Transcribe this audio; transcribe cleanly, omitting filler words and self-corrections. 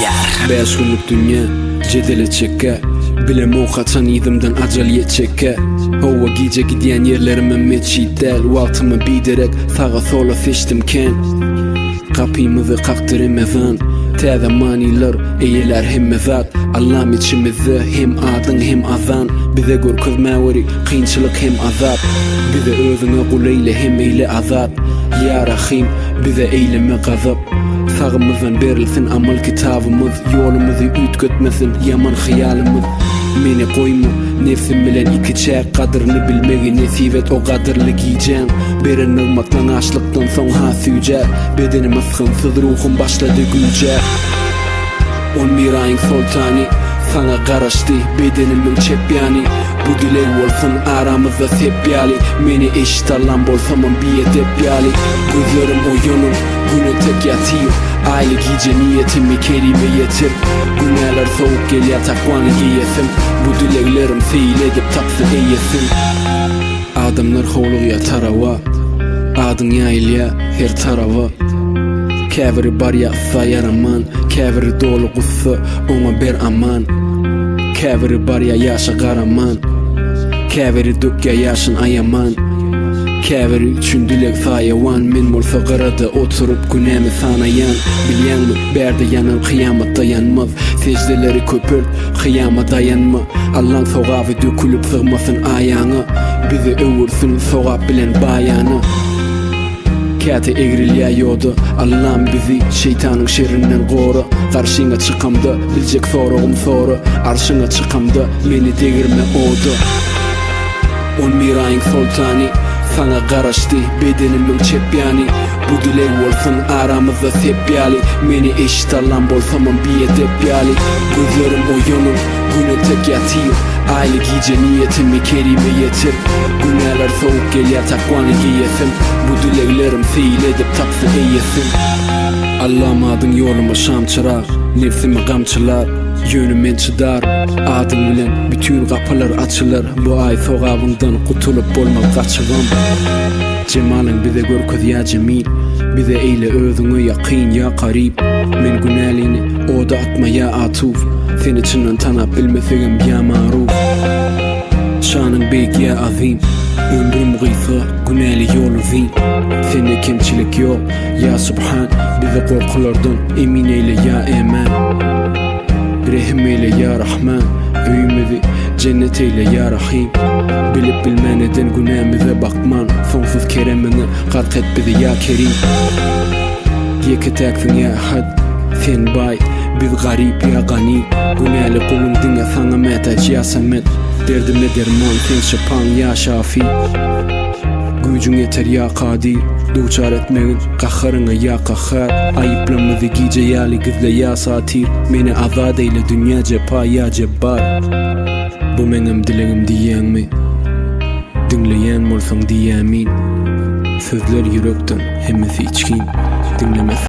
yer. 5 günlük dünya cedele çeke, bilem o kaçan idimden acaliye çeke. Hova gece gidiyen yerlerime meçidel, Waltımı biderek sağa sola seçtimken, kapımızı kaktırım ezan, Täze maniler eyeler hem zat. Allah'ım içimizde hem adın hem azan, bize görkezmäweri kynçylyk hem azap, bize özüňe kul eyle hem eyle azat. Ya Rahim, bize eyleme gazap, sağımızdan berilsin amal kitabımız, yolumuzu ütgötmesin yaman hıyalımız. Meni koyma nefsim bilen iki çäk, kadrını bilmegi nesip et o kadrlı giyeceğim. Beren ılmaktan açlıktan son ha süýjer, bedenim ıskınsız ruhum başladı gülce. 11 ayın sultani sana garaşdy bedenimin çepyani, bu dilek bolsun aramızda sepyali. Meni eşit alan bolsamam biye depyali, gözlerim oyunun güne tek yatıyor. Aile gece niyetimi kerime yetir, günler soğuk gel yatakvanı giyesim, bu dileklerim fiil edip tapsın eyesin. Adamlar hovluya tarava, adın yayılya her tarava. Käbiri bar ýatsa yaraman, käbiri dolu gussa ona ber aman. Käbiri bar ýaşa garaman, käbiri dökýä ýaşyn ayaman. Käbiri üçin dilek saýawan, men bolsa garada oturup günämi sanayan. Bilýänmi, berde ýanan kıyamat dayanmaz, secdeleri köpürt, kıyama dayanma. Allah'ın sogaby dökülüp sığmasın ayaňa, bizi öwürsün sogap bilen baýany. Käte egrilýä ýodu, Allah'ım bizi şeytanın şerrinden goru. Karşıňa çıkamda biljek soragym soru, arşyňa çıkamda meni degirme odu. 11 ayın sultani sana garaşdy bedenimin çepyani, bu dilek bolsun aramızda sepyali. Meni eşit alan bolsamam biye depyali, gözlerim oyunun güne tek yatıyor. Aile gece niyetimi kerime yetir, günler soğuk gel yatakvanı giyesim, bu dileklerim fiil edip tapsın eyesin. Allah'ım adın yoluma şam çırar, nefsimi gamçılar, yönümen çydar. Adın bilen bütün kapılar açılır, bu ay sogabından kutulup bolmak kaçıgam. Cemalin bize görköz ya cemil, bize eyle özüňe yakyn ya qarib. Men günälini oda atma ya atuf, sen içinden tanap bilmesegem ya maruf. Şanyň beýik ya azim, ömrüm gysga günäli ýol uzyn. Sende kemçilik ýok ya subhan, bize korkulardan emin eyle ya eman. Rehim eyle ya Rahman, öýümüzi cennet eyle ya Rahim. Bilip bilmäneden günämize bakman, sonsuz keremini gark et bizi ya Kerim. Yeketäksin ya had, sen bay, biz garip ya gani. Günäli kulun diňe sana mätäç ya samet, derdime derman sen şapan ya şafi. Gücün yeter ya kadir, duçar etmegin qaharyňa ya qahar. Aýyplamyzy gije ýaly gizle ya satir, meni azad eyle dünýä cepa ya cebbar. Bu meňem dilegim diýäňmi, dinleýän bolsaň diýämin. Sözler yürekden, hemmesi içkin, dinlemesi